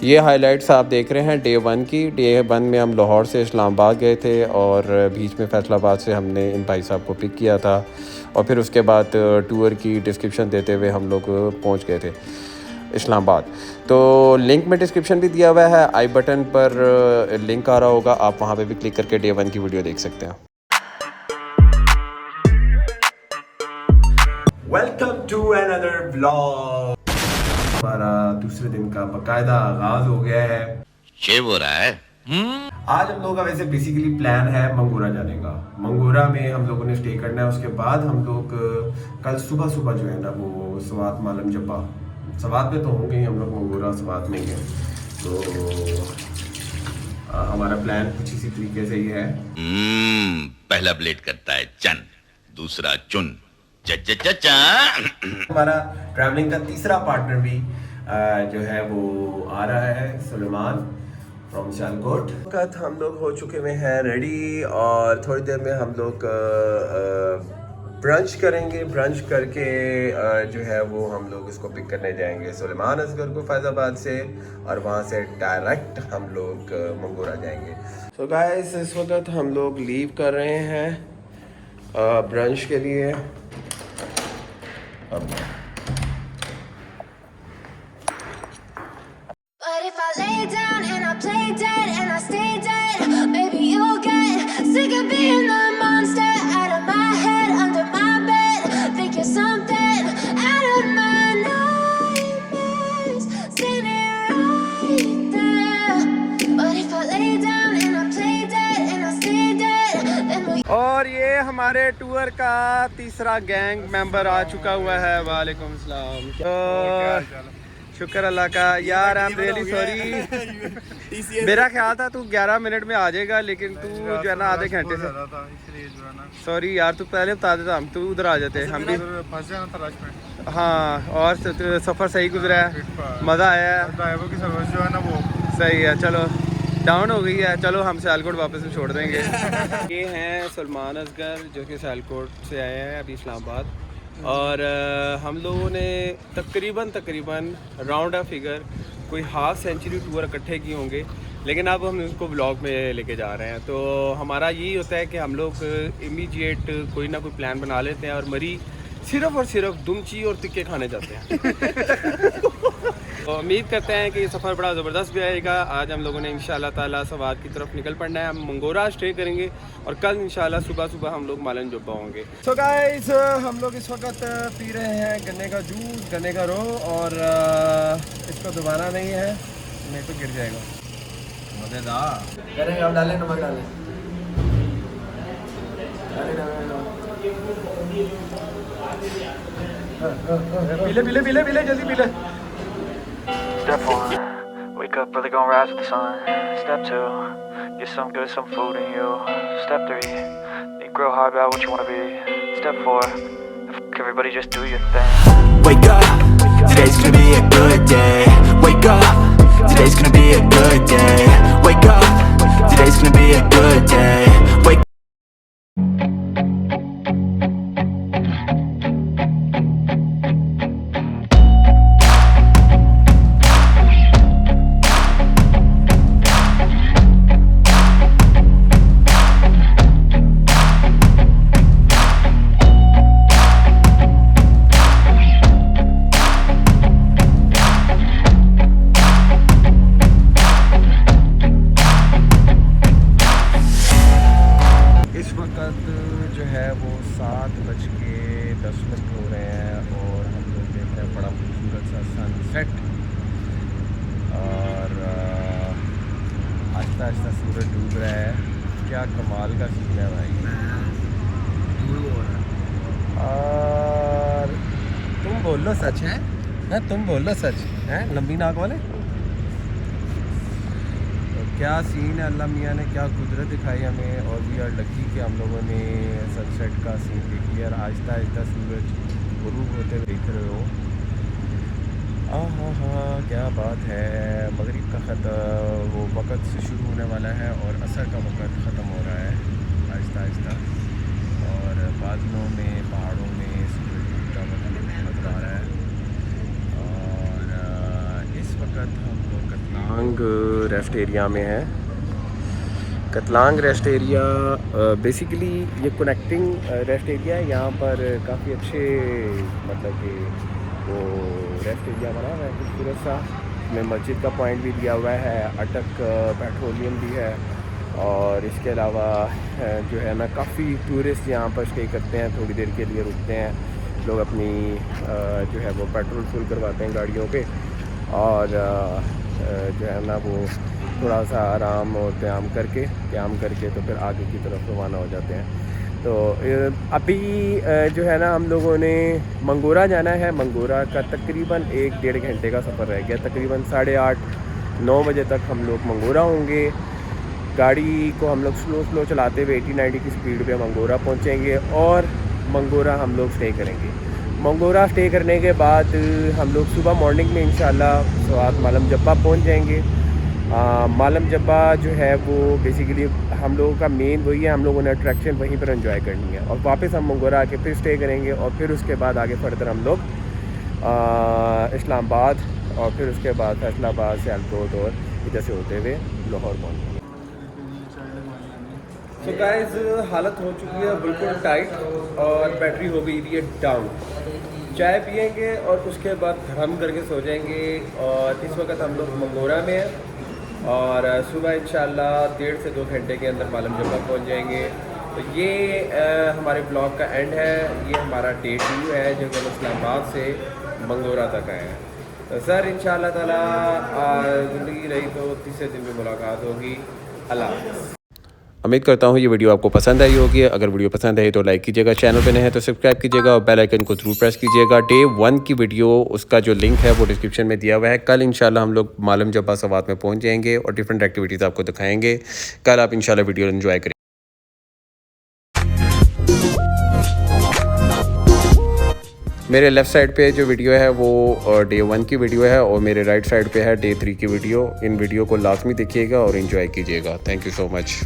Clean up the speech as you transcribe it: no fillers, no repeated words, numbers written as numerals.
ये हाइलाइट्स आप देख रहे हैं डे 1 की। डे 1 में हम लाहौर से इस्लामाबाद गए थे और बीच में फैसलाबाद से हमने इन भाई साहब को पिक किया था और फिर उसके बाद टूर की डिस्क्रिप्शन देते हुए हम लोग पहुंच गए थे इस्लामाबाद। तो लिंक में डिस्क्रिप्शन भी दिया हुआ है, आई बटन पर लिंक आ रहा होगा, आप वहां पे भी क्लिक करके डे 1 की वीडियो देख सकते हैं। Welcome to another vlog. हमारा दूसरे दिन का बाकायदा आगाज हो गया है। शेव हो रहा है। आज हम लोगों का वैसे बेसिकली प्लान है मंगोरा जाने का। मंगोरा में हम लोगों ने स्टे करना है, उसके बाद हम लोग कल सुबह सुबह जो है ना वो सवात मालम जब्बा, सवात में तो होंगे ही हम लोग, मंगोरा सवात में ही है। तो हमारा प्लान कुछ इसी तरीके से ही है। पहला ब्लेड करता है चन, दूसरा चुन। हमारा ट्रैवलिंग का तीसरा पार्टनर भी जो है वो आ रहा है, सुलेमान फ्रॉम सियालकोट। वक्त हम लोग हो चुके हुए हैं रेडी और थोड़ी देर में हम लोग ब्रंच करेंगे। ब्रंच करके जो है वो हम लोग इसको पिक करने जाएंगे सुलेमान असगर को फैज़ाबाद से और वहाँ से डायरेक्ट हम लोग मंगोरा जाएंगे। सो गाइस इस वक्त हम लोग लीव कर रहे हैं ब्रंच के लिए। But if I lay down and I play dead and I stay dead, baby you'll get sick of being the monster out of my head, under my bed, think you're something out of my nightmares, standing right there. But if I lay down and I play dead and I stay dead, then we... और ये हमारे tour का तीसरा gang member आ चुका हुआ है। वालेकुम सलाम। तो शुक्र अल्लाह का। यार आई एम रियली सॉरी, मेरा ख्याल था तू 11 मिनट में आ जाएगा लेकिन तू जो है ना आधे घंटे से। सॉरी यार, तू पहले बता देता, हम तू उधर आ जाते, हम भी फंस जाना तलाश में। हाँ, और सफ़र सही गुजरा है, मज़ा आया है, ड्राइवर की सर्विस जो है ना वो सही है। चलो डाउन हो गई है, चलो हम सियालकोट वापस में छोड़ देंगे। ये हैं सुलेमान असगर जो कि सियालकोट से आए हैं अभी इस्लामाबाद, और हम लोगों ने तकरीबन राउंड अ फिगर कोई हाफ सेंचुरी टूर इकट्ठे किए होंगे, लेकिन अब हम इसको ब्लॉग में लेके जा रहे हैं। तो हमारा यही होता है कि हम लोग इमीडिएट कोई ना कोई प्लान बना लेते हैं और मरी सिर्फ और सिर्फ दुमची और तिक्के खाने जाते हैं। तो उम्मीद करते हैं कि ये सफ़र बड़ा ज़बरदस्त भी आएगा। आज हम लोगों ने इंशाल्लाह ताला सवात की तरफ निकल पड़ना है, हम मंगोरा स्टे करेंगे और कल इंशाल्लाह सुबह सुबह हम लोग मालन जुब्बा होंगे। सो गाइस हम लोग इस वक्त पी रहे हैं गन्ने का जूस, गन्ने का रो, और इसको दबाना नहीं है नहीं तो गिर जाएगा। मज़ेदार करेंगे। अब डालें नमक, डालें पीले पीले पीले पीले जल्दी पीले। Step 1, wake up early, gonna rise with the sun. Step 2, get some good, some food in you. Step 3, think real hard about what you wanna be. Step 4, everybody just do your thing. Wake up, today's gonna be a good day. Wake up, today's gonna be a good day. Wake up, today's gonna be a good day. Wake जो है वो 7:10 हो रहे हैं और हम लोग देख रहे हैं बड़ा खूबसूरत सा सनसेट, और आहिस्ता आहिस्ता सूरज डूब रहा है। क्या कमाल का सीन है भाई। और तुम बोल लो सच है, तुम बोल लो सच है, लंबी नाक वाले। क्या सीन है, अल्लाह मियाँ ने क्या कुदरत दिखाई हमें, और वी आर लकी कि हम लोगों ने सनसेट का सीन देख लिया। और आहिस्ता आहिस्ता सूरज गुरूब होते हुए देख रहे हो। हाँ क्या बात है। मगरिब का वो वक़्त से शुरू होने वाला है और असर का वक़्त ख़त्म हो रहा है आहिस्ता आहिस्ता, और बादलों में पहाड़ों में सूरज डूबता नज़र आ रहा है। और इस वक्त हम लोग कतलांग रेस्ट एरिया में हैं। कतलांग रेस्ट एरिया बेसिकली ये कनेक्टिंग रेस्ट एरिया है। यहाँ पर काफ़ी अच्छे मतलब कि वो रेस्ट एरिया बना हुआ है खूबसूरत सा, में मस्जिद का पॉइंट भी दिया हुआ है, अटक पेट्रोलियम भी है, और इसके अलावा जो है ना काफ़ी टूरिस्ट यहाँ पर स्टे करते हैं, थोड़ी देर के लिए रुकते हैं, लोग अपनी जो है वो पेट्रोल फुल करवाते हैं गाड़ियों पे, और जो है ना वो थोड़ा सा आराम और क़याम करके तो फिर आगे की तरफ रवाना हो जाते हैं। तो अभी जो है ना हम लोगों ने मंगोरा जाना है। मंगोरा का तकरीबन 1-1.5 घंटे का सफ़र रह गया। तकरीबन 8:30-9 बजे तक हम लोग मंगोरा होंगे। गाड़ी को हम लोग स्लो चलाते हुए 80-90 की स्पीड पे मंगोरा पहुंचेंगे और मंगोरा हम लोग स्टे करेंगे। मंगोरा स्टे करने के बाद हम लोग सुबह मॉर्निंग में इंशाल्लाह स्वात मालम जब्बा पहुंच जाएंगे। मालम जब्बा जो है वो बेसिकली हम लोगों का मेन वही है, हम लोगों ने अट्रैक्शन वहीं पर एंजॉय करनी है, और वापस हम मंगोरा आके फिर स्टे करेंगे, और फिर उसके बाद आगे फर्दर हम लोग इस्लामाबाद, और फिर उसके बाद फैसलाबाद, सियालकोट और इधर से होते हुए लाहौर पहुँचेंगे। तो गाइस हालत हो चुकी है बिल्कुल टाइट और बैटरी हो गई थी डाउन। चाय पियेंगे और उसके बाद धर्म करके सो जाएंगे। और इस वक्त हम लोग मंगोरा में हैं और सुबह इंशाल्लाह 1.5 से 2 घंटे के अंदर मालम जब्बा पहुंच जाएंगे। तो ये हमारे ब्लॉग का एंड है। ये हमारा डे 2 है जो कि इस्लामाबाद से मंगोरा तक आए हैं। तो सर इंशाल्लाह ताला ज़िंदगी रही तो तीसरे दिन में मुलाकात होगी। अल्लाह हाफ़िज़। उम्मीद करता हूँ ये वीडियो आपको पसंद आई होगी। अगर वीडियो पसंद आई तो लाइक कीजिएगा, चैनल पे नए हैं तो सब्सक्राइब कीजिएगा और बेल आइकन को जरूर प्रेस कीजिएगा। डे 1 की वीडियो उसका जो लिंक है वो डिस्क्रिप्शन में दिया हुआ है। कल इंशाल्लाह हम लोग मालम जब्बा सवात में पहुँच जाएंगे और डिफरेंट एक्टिविटीज़ आपको दिखाएंगे। कल आप इंशाल्लाह वीडियो एंजॉय करें। मेरे लेफ़्ट साइड पे जो वीडियो है वो डे 1 की वीडियो है और मेरे राइट साइड पे है डे 3 की वीडियो। इन वीडियो को लाजमी देखिएगा और एंजॉय कीजिएगा। Thank you so much.